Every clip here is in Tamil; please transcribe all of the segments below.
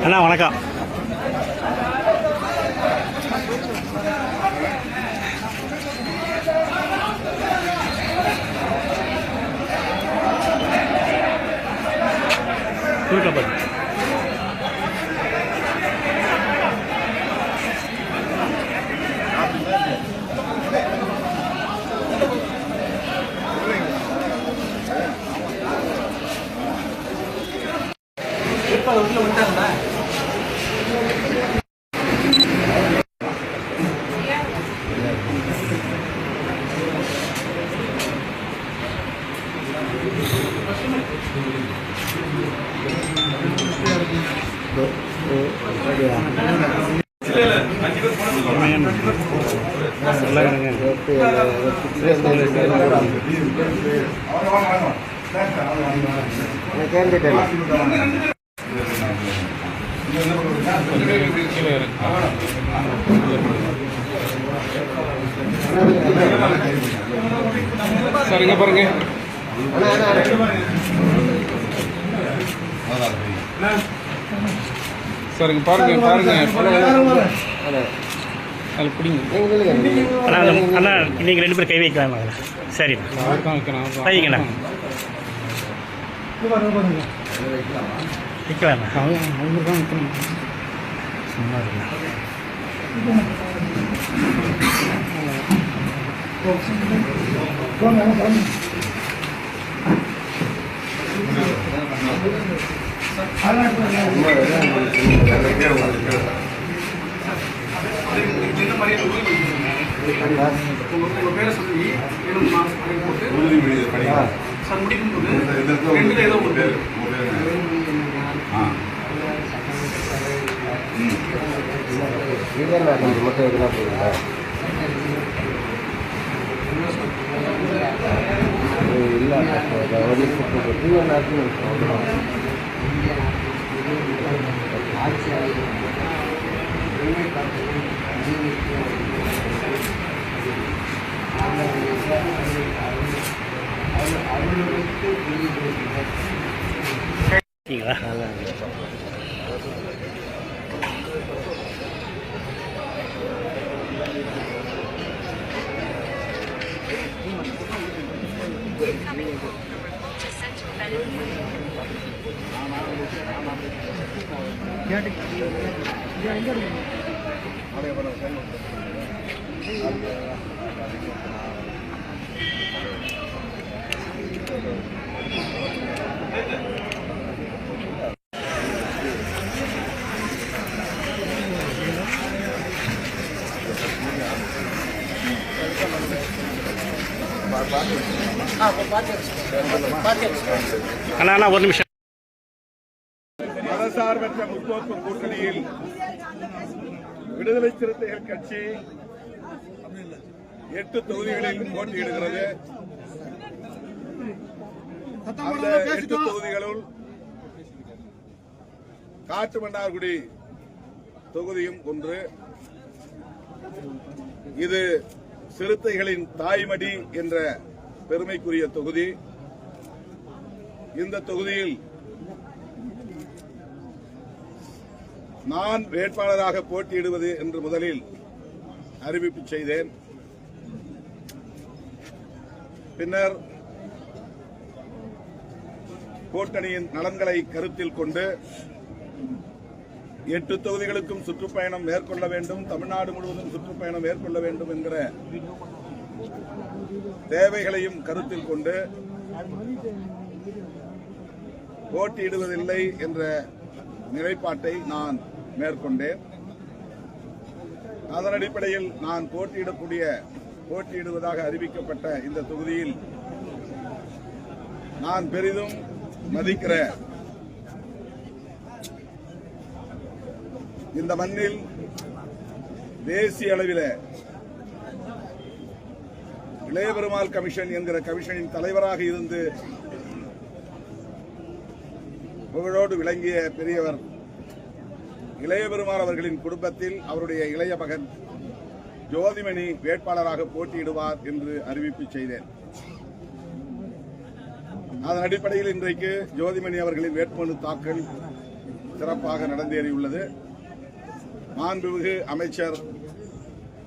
அண்ணா வணக்கம். சரிங்க பாருங்க சரிங்க பாருங்க பாருங்க அதில் பிடிங்க அண்ணா நீங்கள் 2 பேரும் கை வைக்கலாமா? சரி வைக்கண்ணா வைக்கலாம் அவங்க தான் வைக்கணும். சும்மா இருக்குண்ணா அண்ணா ஒரு நிமிஷம். மதசார்பற்ற முற்போக்கு கூட்டணியில் விடுதலை சிறுத்தைகள் கட்சி 8 தொகுதிகளில் போட்டியிடுகிறது. அந்த 8 தொகுதிகளுள் காட்டுமன்னார்குடி தொகுதியும் ஒன்று. இது சிறுத்தைகளின் தாய்மடி என்ற பெருமைக்குரிய தொகுதி. இந்த தொகுதியில் நான் வேட்பாளராக போட்டியிடுவது என்று முதலில் அறிவிப்பு செய்தேன். பின்னர் கூட்டணியின் நலன்களை கருத்தில் கொண்டு 8 தொகுதிகளுக்கும் சுற்றுப்பயணம் மேற்கொள்ள வேண்டும், தமிழ்நாடு முழுவதும் சுற்றுப்பயணம் மேற்கொள்ள வேண்டும் என்கிற தேவைகளையும் கருத்தில் கொண்டு போட்டியிடுவதில்லை என்ற நிலைப்பாட்டை நான் மேற்கொண்டேன். அதன் அடிப்படையில் நான் போட்டியிடுவதாக அறிவிக்கப்பட்ட இந்த தொகுதியில் நான் பெரிதும் மதிக்கிற இந்த மண்ணில் தேசிய அளவில் இளைய பெருமாள் கமிஷன் என்கிற கமிஷனின் தலைவராக இருந்து புகழோடு விளங்கிய பெரியவர் இளைய பெருமாள் அவர்களின் குடும்பத்தில் அவருடைய இளைய மகன் ஜோதிமணி வேட்பாளராக போட்டியிடுவார் என்று அறிவிப்பு செய்தேன். அதன் அடிப்படையில் இன்றைக்கு ஜோதிமணி அவர்களின் வேட்புமனு தாக்கல் சிறப்பாக நடந்தேறியுள்ளது. மாண்புமிகு அமைச்சர்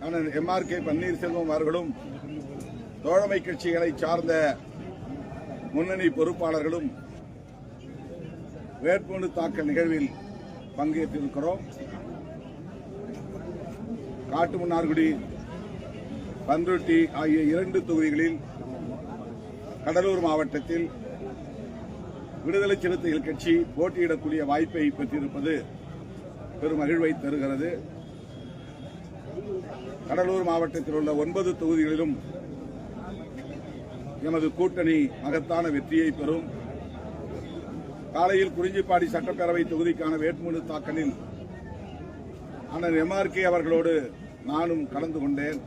அண்ணன் MRK பன்னீர்செல்வம் அவர்களும் தோழமை கட்சிகளை சார்ந்த முன்னணி பொறுப்பாளர்களும் வேட்புமனு தாக்கல் நிகழ்வில் பங்கேற்றிருக்கிறோம். காட்டுமன்னார்குடி, பண்ருட்டி ஆகிய 2 தொகுதிகளில் கடலூர் மாவட்டத்தில் விடுதலை சிறுத்தைகள் கட்சி போட்டியிடக்கூடிய வாய்ப்பை பெற்றிருப்பது பெரும் மகிழ்வை தருகிறது. கடலூர் மாவட்டத்தில் உள்ள 9 தொகுதிகளிலும் எமது கூட்டணி மகத்தான வெற்றியை பெறும். காலையில் குறிஞ்சிப்பாடி சட்டப்பேரவை தொகுதிக்கான வேட்புமனு தாக்கலில் அண்ணன் MRK அவர்களோடு நானும் கலந்து கொண்டேன்.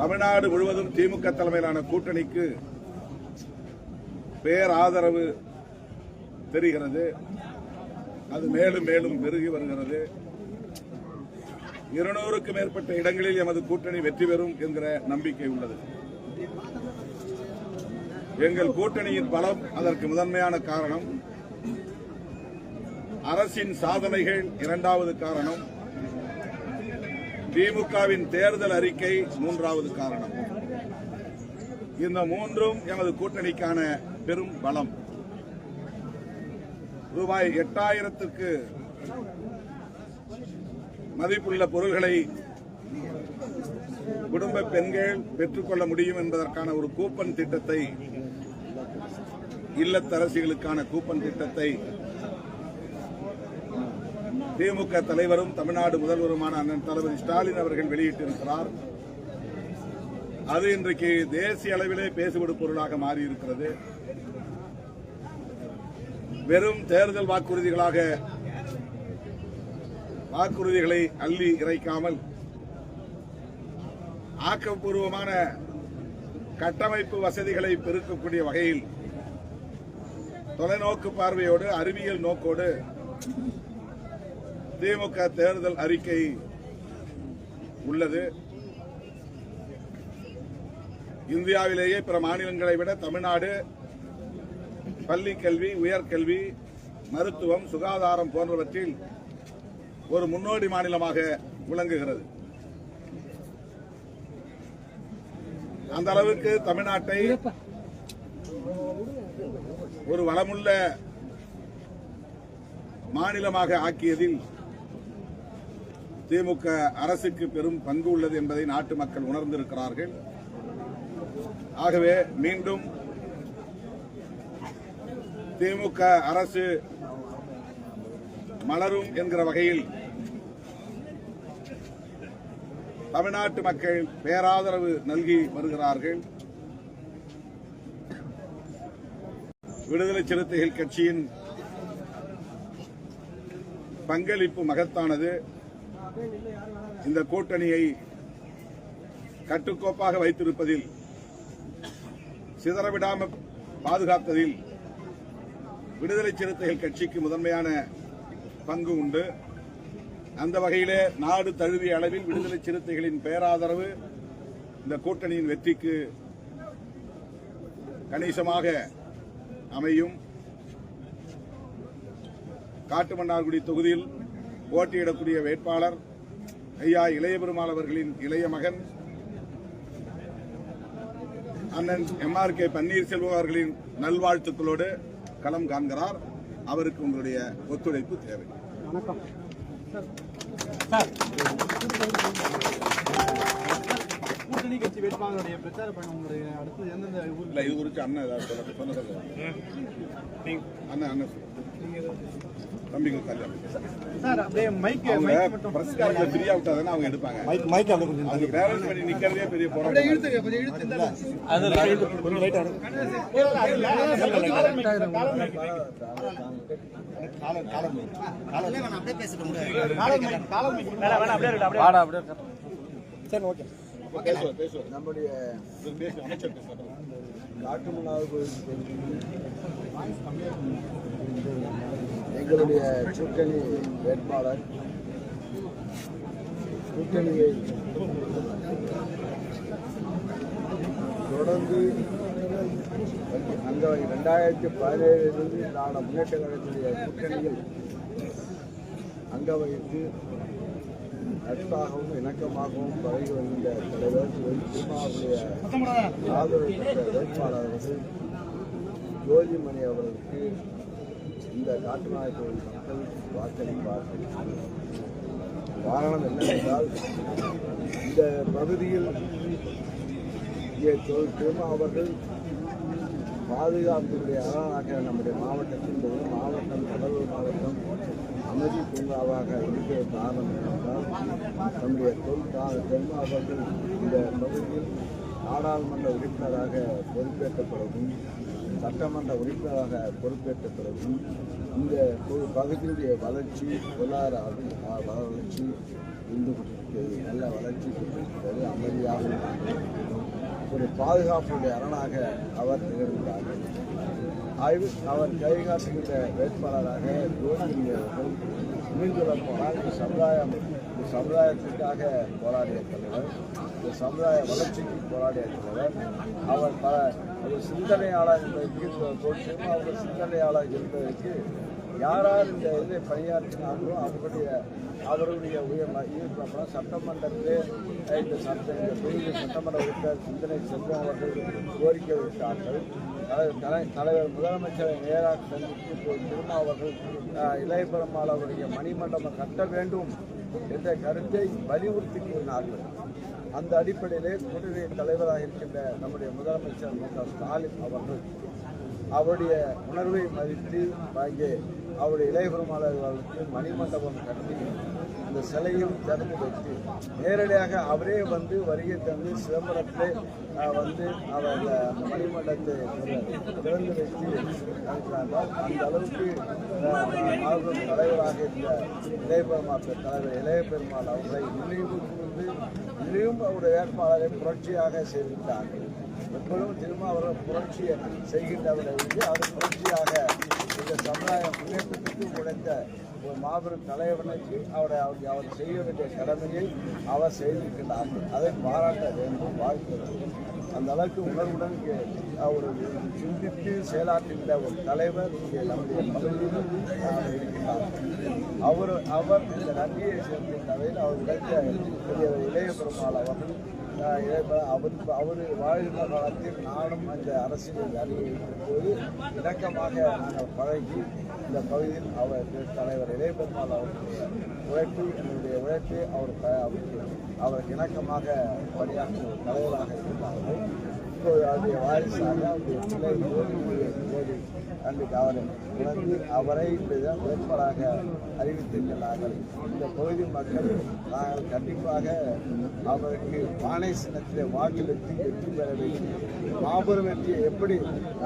தமிழ்நாடு முழுவதும் திமுக தலைமையிலான கூட்டணிக்கு பேராதரவு தெரிகிறது. அது மேலும் மேலும் பெருகி வருகிறது. 200க்கும் மேற்பட்ட இடங்களில் எமது கூட்டணி வெற்றி பெறும் என்கிற நம்பிக்கை உள்ளது. எங்கள் கூட்டணியின் பலம் அதற்கு முதன்மையான காரணம். அரசின் சாதனைகள் 2வது காரணம். திமுகவின் தேர்தல் அறிக்கை 3வது காரணம். இந்த 3ம் எமது கூட்டணிக்கான பெரும் பலம். ரூபாய் 8000க்கு மதிப்புள்ள பொருள்களை குடும்ப பெண்கள் பெற்றுக்கொள்ள முடியும் என்பதற்கான ஒரு கூப்பன் திட்டத்தை, இல்லத்தரசிகளுக்கான கூப்பன் திட்டத்தை திமுக தலைவரும் தமிழ்நாடு முதல்வருமான அண்ணன் தளபதி ஸ்டாலின் அவர்கள் வெளியிட்டிருக்கிறார். அது இன்றைக்கு தேசிய அளவிலே பேசுபடு பொருளாக மாறியிருக்கிறது. வெறும் தேர்தல் வாக்குறுதிகளை அள்ளி இறைக்காமல் ஆக்கப்பூர்வமான கட்டமைப்பு வசதிகளை பெருக்கக்கூடிய வகையில் தொலைநோக்கு பார்வையோடு, அறிவியல் நோக்கோடு திமுக தேர்தல் அறிக்கை உள்ளது. இந்தியாவிலேயே பிற மாநிலங்களை விட தமிழ்நாடு பள்ளி கல்வி, உயர்கல்வி, மருத்துவம், சுகாதாரம் போன்றவற்றில் ஒரு முன்னோடி மாநிலமாக விளங்குகிறது. அந்த அளவுக்கு தமிழ்நாட்டை ஒரு வளமுள்ள மாநிலமாக ஆக்கியதில் திமுக அரசுக்கு பெரும் பங்கு உள்ளது என்பதை நாட்டு மக்கள் உணர்ந்திருக்கிறார்கள். ஆகவே மீண்டும் திமுக அரசு மலரும் என்கிற வகையில் தமிழ்நாட்டு மக்கள் பேராதரவு நல்கி வருகிறார்கள். விடுதலை சிறுத்தைகள் கட்சியின் பங்களிப்பு மகத்தானது. இந்த கூட்டணியை கட்டுக்கோப்பாக வைத்திருப்பதில், சிதறவிடாமல் பாதுகாத்ததில் விடுதலை சிறுத்தைகள் கட்சிக்கு முதன்மையான பங்கு உண்டு. அந்த வகையிலே நாடு தழுவிய அளவில் விடுதலை சிறுத்தைகளின் பேராதரவு இந்த கூட்டணியின் வெற்றிக்கு கணிசமாக அமையும். காட்டுமன்னார்குடி தொகுதியில் போட்டியிடக்கூடிய வேட்பாளர் ஐயா இளையபெருமாள் அவர்களின் இளைய மகன் அண்ணன் MRK பன்னீர்செல்வம் அவர்களின் நல்வாழ்த்துக்களோடு களம் காண்கிறார். அவருக்கு உங்களுடைய ஒத்துழைப்பு தேவை. வணக்கம் கூட்டணி கட்சி வேட்பாளருடைய பிரச்சார பயணம் உங்களுடைய அடுத்து எந்தெந்த ஊர்ல இது குறித்து அண்ணன் ஏதாவது சொன்னது அண்ணன் தம்பிக்கு கல்யாணம் சார் அப்படியே மைக் மட்டும் பிரஸ்காரங்க ஃப்ரீயா விட்டாதானே அவங்க எடுப்பாங்க. மைக் அப்படியே கொஞ்சம் அது பேலன்ஸ் பண்ணி நிக்கிறதே பெரிய போராட்டம். இழுத்துங்க, கொஞ்சம் இழுத்து அது கொஞ்சம் லைட்டா சரி ஓகே. நம்முடைய அமைச்சர் எங்களுடைய கூட்டணி வேட்பாளர் கூட்டணியை தொடர்ந்து அந்த 2017 நாட முன்னேற்ற கழகத்துடைய கூட்டணியில் அங்க வகித்து நட்பாகவும் இணக்கமாகவும் பழகி வருகின்ற தலைவர் திருமாவுடைய ஆதரவு வேட்பாளர்கள் ஜோதிமணி அவர்களுக்கு இந்த காட்டுநாயக்கோவில் மக்கள் வாக்களிப்பார்கள். காரணம் என்னவென்றால் இந்த பகுதியில் திருமா அவர்கள் பாதுகாப்புடைய அரணாக நம்முடைய மாவட்டத்தின் மாவட்டம் கடலூர் மாவட்டம் அமைதி பூங்காவாக இருக்கிற காரணம் என்னவென்றால் நம்முடைய திருமா அவர்கள் இந்த பகுதியில் நாடாளுமன்ற உறுப்பினராக பொறுப்பேற்ற பிறகும் சட்டமன்ற உறுப்பினராக பொறுப்பேற்ற பிறகும் இந்த பகுதியுடைய வளர்ச்சி பொருளாதார வளர்ச்சி இந்து நல்ல வளர்ச்சி பெற்றிருக்கிறது. அமைதியாக ஒரு பாதுகாப்புடைய அரணாக அவர் திகழ்கிறார்கள். அவர் கைகாட்டுகின்ற வேட்பாளராக ஜோதிமணி அவர்கள் மீண்டுள்ள போனால் இந்த சமுதாயத்திற்காக போராடிய தலைவர், இந்த சமுதாய வளர்ச்சிக்கு போராடிய தலைவர். அவர் ஒரு சிந்தனையாளர் என்பதற்கு அவர் சிந்தனையாளர் என்பதற்கு யார் இந்த இதை பணியாற்றினார்களோ அவருடைய உயர் சட்டமன்றத்திலே இந்த சட்டமன்ற உறுப்பினர் சிந்தனை செல்வம் அவர்கள் கோரிக்கை வைத்தார்கள். தலைவர் முதலமைச்சரை நேராக சந்தித்து திருமா அவர்கள் இளைய பெருமாள் அவருடைய மணிமண்டபம் கட்ட வேண்டும் என்ற கருத்தை வலியுறுத்தி கூறினார்கள். அந்த அடிப்படையிலே கூட்டணி தலைவராக இருக்கின்ற நம்முடைய முதலமைச்சர் ஸ்டாலின் அவர்கள் அவருடைய உணர்வை மதித்து வாங்கி அவருடைய இளைய பெருமாளர்களுக்கு மணிமண்டபம் கட்டி அந்த சிலையும் திறந்து வைத்து நேரடியாக அவரே வந்து வருகை தந்து சிதம்பரத்திலே வந்து அவர் அந்த மணிமண்டபத்தை திறந்து வைத்து இருக்கிறார்கள். அந்த அளவுக்கு தலைவராக இருந்த இளைய பெருமாள் தலைவர் இளைய பெருமாள் அவர்களை நினைவு கூர்ந்து இனியும் அவருடைய வேட்பாளரை புரட்சியாக செய்திருக்கிறார்கள். எப்பொழுதும் திரும்ப அவர்கள் புரட்சியை செய்கின்றவரை வந்து அவர் புரட்சியாக இந்த சமுதாய முன்னேற்றத்துக்கு உழைத்த ஒரு மாபெரும் தலைவனுக்கு அவர் செய்ய வேண்டிய கடமையை அவர் செய்திருக்கிறார்கள். அதை பாராட்ட வேண்டும், வாழ்க்கை வேண்டும். அந்த அளவுக்கு உணர்வுடன் அவர் சிந்தித்து செயலாற்றுகின்ற ஒரு தலைவர் இங்கே நம்முடைய பகுதியில் இருக்கின்றார். அவர் இந்த நன்றியை சேர்க்கின்றவையில் அவர் உழைத்த இளைய பெருமாள் அவர்கள் அவர் வாழ்கின்ற காலத்தில் நானும் அந்த அரசியல் அறிவிக்கும் போது இணக்கமாக நாங்கள் பழகி இந்த பகுதியில் அவர் தலைவர் இளைய பெருமாள் அவருடைய உழைப்பு என்னுடைய உழைப்பை அவருக்கு இணக்கமாக பணியாற்றும் தலைவராக இருந்தார்கள். இப்போது அவருடைய வாரிசாக அவருடைய பிள்ளை மோடி அன்றைக்கு அவரை உணர்ந்து அவரை வேட்பாளராக அறிவித்திருக்கிறார்கள். இந்த பகுதி மக்கள் நாங்கள் கண்டிப்பாக அவருக்கு பானை சின்னத்திலே வாக்களித்து வெற்றி பெற வேண்டும். மாபெரும் வெற்றியை எப்படி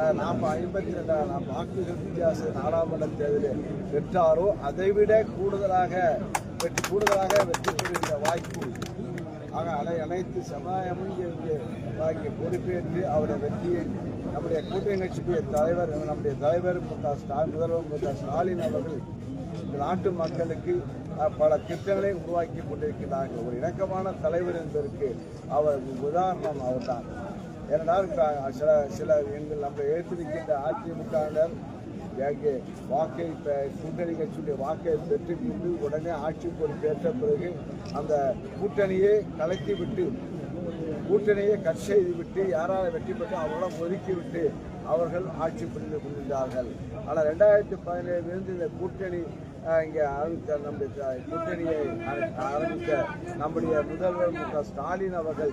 52,000 வாக்குகள் வித்தியாச நாடாளுமன்ற தேர்தலில் பெற்றாரோ அதைவிட கூடுதலாக வெற்றி பெறுகின்ற வாய்ப்பு அனைத்து சமுதாயமும் வாங்கி பொறுப்பேற்று அவருடைய வெற்றியை நம்முடைய கூட்டணி கட்சியுடைய தலைவர் நம்முடைய தலைவர் முதல்வர் ஸ்டாலின் அவர்கள் நாட்டு மக்களுக்கு பல திட்டங்களை உருவாக்கி கொண்டிருக்கிறார்கள். ஒரு இணக்கமான தலைவர் என்பதற்கு அவர் உதாரணம் அவர்தான். ஏனென்றால் சில எங்கள் நம்ம எழுத்திருக்கின்ற அதிமுகவினர் வாக்கை கூட்டணி கட்சியுடைய வாக்கை பெற்று கொண்டு உடனே ஆட்சி பொறுப்பேற்ற பிறகு அந்த கூட்டணியை கலைத்து விட்டு கூட்டணியை கட் செய்து விட்டு யாரால் வெற்றி பெற்று அவர்களும் ஒதுக்கிவிட்டு அவர்கள் ஆட்சி புரிந்து கொண்டிருந்தார்கள். ஆனால் 2017 இந்த கூட்டணி இங்கே ஆரம்பித்த நம்முடைய கூட்டணியை ஆரம்பித்த நம்முடைய முதல்வர் ஸ்டாலின் அவர்கள்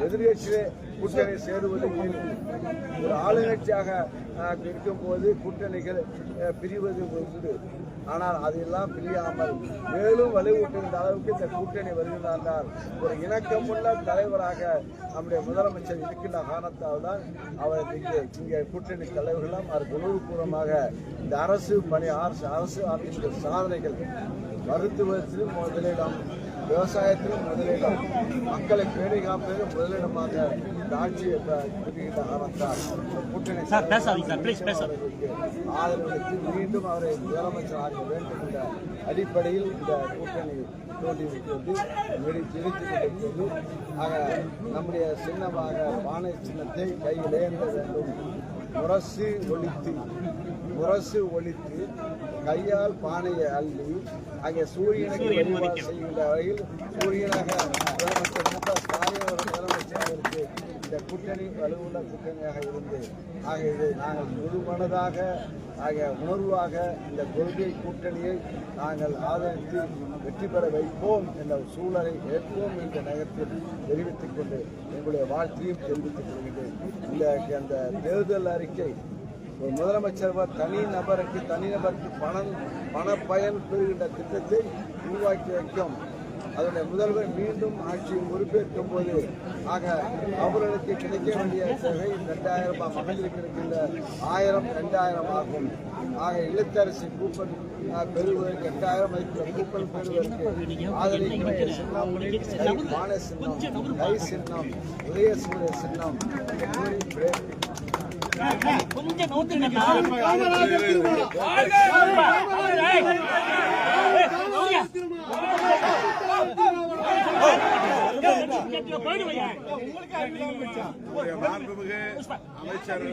எதிர்கட்சியிலே கூட்டணி சேருவது ஒரு ஆளுங்கட்சியாக இருக்கும்போது கூட்டணிகள் பிரிவது உண்டு. ஆனால் அதெல்லாம் பிரியாமல் மேலும் வலுவூட்டுகின்ற அளவுக்கு இந்த கூட்டணி வருகிறார். ஒரு இணக்கமுள்ள தலைவராக நம்முடைய முதலமைச்சர் இருக்கின்ற காரணத்தால் தான் அவர் இங்கே கூட்டணி தலைவர்களும் அவர் உணர்வுபூர்வமாக இந்த அரசு ஆற்றுகின்ற சாதனைகள் மருத்துவத்தில் முதலிடம் விவசாயத்திலும் முதலிடம், மக்களை பேணி காப்பதிலும் முதலிடமாக இந்த ஆட்சியை புரிகின்ற காரணத்தால் கூட்டணி ஆதரவளித்து மீண்டும் அவரை முதலமைச்சர் ஆக வேண்டும் என்ற அடிப்படையில் இந்த கூட்டணி தோன்றியிருக்கிறது, நிறுத்திக் கொண்டிருக்கிறது. ஆக நம்முடைய சின்னமாக பானை சின்னத்தை கையில் ஏந்த வேண்டும். முரசு ஒழித்து கையால் பானையை அள்ளி அங்கே சூரியனுக்கு வழிபாடு செய்கின்ற வகையில் சூரியனாக முதலமைச்சர் மு க ஸ்டாலின் ஒரு முதலமைச்சருக்கு இந்த கூட்டணி வலுவுள்ள கூட்டணியாக இருந்து ஆக இதை நாங்கள் முழுமனதாக உணர்வாக இந்த கொள்கை கூட்டணியை நாங்கள் ஆதரித்து வெற்றி பெற வைப்போம் என்ற சூழலை ஏற்போம் என்ற நேரத்தில் தெரிவித்துக் கொண்டு எங்களுடைய வாழ்த்தையும் தெரிவித்துக் கொள்கின்றேன். அந்த தேர்தல் அறிக்கை ஒரு முதலமைச்சர் தனிநபருக்கு பண பயன் பெறுகின்ற திட்டத்தை உருவாக்கி வைக்கும். அதனுடைய முதல்வர் மீண்டும் ஆட்சியில் பொறுப்பேற்கும் போது அவர்களுக்கு கிடைக்க வேண்டிய தொகை 2000 மகளிருக்கு இருக்கின்ற 1000-2000 ஆகும். இல்லத்தரசி கூப்பன் பெறுவதற்கு 8000 மதிப்புள்ள கூப்பன் பெறுவதற்கு ஆதரிக்கிற சின்னம் பானை சின்னம், கை சின்னம், உதயசூரிய சின்னம் கொஞ்சம் மாண்புமிகு அமைச்சர்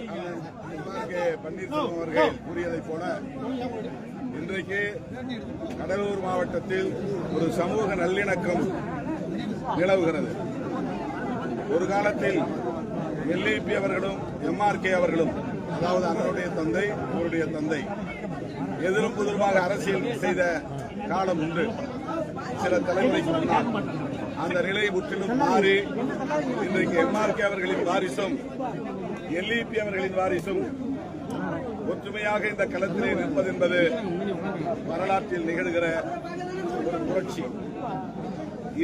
பன்னீர்செல்வம் அவர்கள் கூறியதைப் போல இன்றைக்கு கடலூர் மாவட்டத்தில் ஒரு சமூக நல்லிணக்கம் நிலவுகிறது. ஒரு காலத்தில் LEP அவர்களும் MRK அவர்களும், அதாவது அண்ணனுடைய தந்தை அவருடைய தந்தை, எதிரும் புதிருமாக அரசியல் செய்த காலம் உண்டு. சில தலைமுறைக்கு முன்னால் அந்த நிலை முற்றிலும் மாறி இன்றைக்கு MRK அவர்களின் வாரிசும் LEP அவர்களின் வாரிசும் ஒற்றுமையாக இந்த களத்திலே நிற்பது என்பது வரலாற்றில் நிகழ்கிற ஒரு புரட்சி.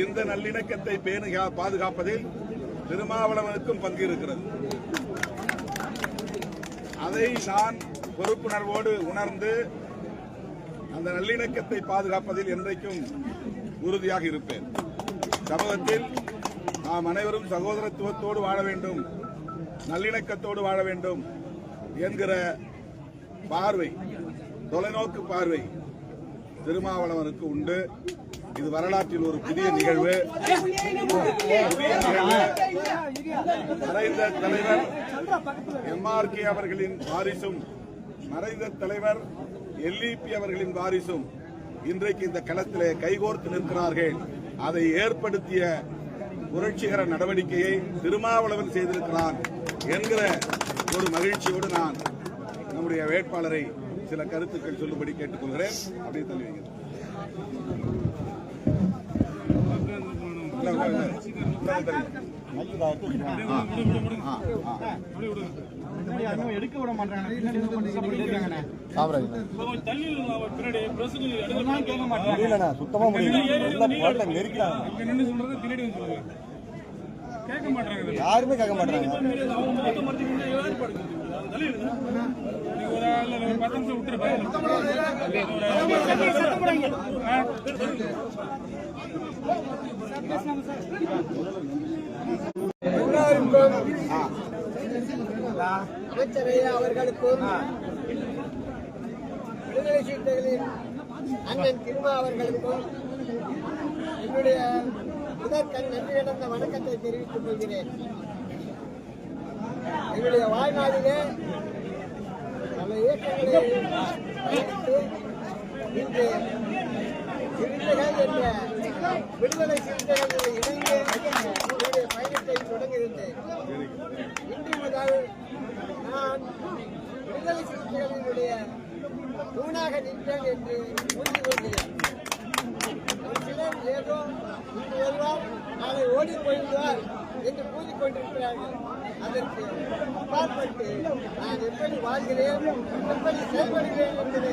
இந்த நல்லிணக்கத்தை பேணி பாதுகாப்பதில் திருமாவளவனுக்கும் பங்கு இருக்கிறது. அதை நான் பொறுப்புணர்வோடு உணர்ந்து அந்த நல்லிணக்கத்தை பாதுகாப்பதில் என்றைக்கும் உறுதியாக இருப்பேன். சமூகத்தில் நாம் அனைவரும் சகோதரத்துவத்தோடு வாழ வேண்டும், நல்லிணக்கத்தோடு வாழ வேண்டும் என்கிற பார்வை, தொலைநோக்கு பார்வை திருமாவளவனுக்கு உண்டு. இது வரலாற்றில் ஒரு புதிய நிகழ்வு. மறைந்த தலைவர் MRK அவர்களின் வாரிசும் மறைந்த தலைவர் LEP அவர்களின் வாரிசும் இன்றைக்கு இந்த களத்திலே கைகோர்த்து நிற்கிறார்கள். அதை ஏற்படுத்திய புரட்சிகர நடவடிக்கையை திருமாவளவன் செய்திருக்கிறான் என்கிற ஒரு மகிழ்ச்சியோடு நான் நம்முடைய வேட்பாளரை சில கருத்துக்கள் சொல்லும்படி கேட்டுக்கொள்கிறேன். அப்படியே தள்ளி வைக்கிறேன். எடுக்க விட மாட்டாங்க. சுத்தமா யாருமே கேட்க மாட்டாங்க. அமைச்சரையா அவர்களுக்கும் விடுதலை சிறுத்தைகளின் அண்ணன் திருமா அவர்களுக்கும் என்னுடைய முதற்கண் நன்றி கடந்த வணக்கத்தை தெரிவித்துக் கொள்கிறேன். என்னுடைய வாழ்நாளிலே பல இயக்கங்களை இன்று சிறுத்தைகள் என்ற விடுதலை சிறுத்தைகள் இணைந்து என்னுடைய பயணத்தை தொடங்கியிருந்தேன். இன்று முதல் நான் விடுதலை சிறுத்தைகளினுடைய தூணாக நின்றேன் என்று கூறிக் கொள்கிறேன். சிலர் ஏதோ இன்று வருவார், நாளை ஓடி போய்விடுவார் என்று கூறிக்கொண்டிருக்கிறார்கள். அதற்கு அப்பாற்பட்டு நான் எப்படி வாழ்கிறேன், எப்படி செயல்படுகிறேன் என்பதை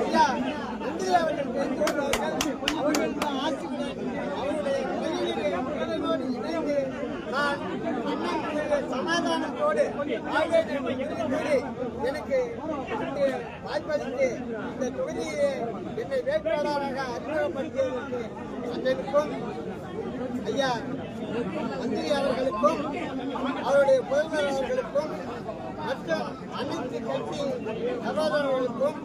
ஐயா இந்தியா அவர்கள் தெரிந்துள்ளார்கள். அவர்களுக்கு ஆட்சியுடன் அவருடைய உதவியோடு இணைந்து நான் அண்ணன் சமாதானத்தோடு நன்றியோடு வாழ்வேன் என்று கூறி எனக்கு வாய்ப்பளித்து இந்த தொகுதியிலே என்னை வேட்பாளராக அறிமுகப்படுத்தியதற்கு அண்ணனுக்கும் ஐயா மந்திரி அவர்களுக்கும் அவருடைய பொதுமர் அவர்களுக்கும் மற்றும் அனைத்து கட்சி சகோதரர்களுக்கும்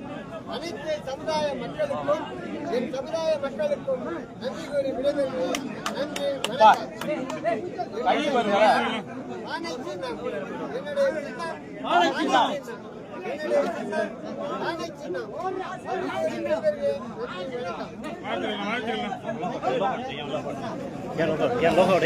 அனைத்து சமுதாய மக்களுக்கும் என் சமுதாய மக்களுக்கும் நன்றி கூறி விடைபெறுகிறேன். நன்றி, வணக்கம். வானை சின்னம் என்னுடைய சின்னம் வானை சின்னம். என்னுடைய சின்னம் வானை சின்னம். விடைபெறுகிறேன். நன்றி, வணக்கம். என் லோகோ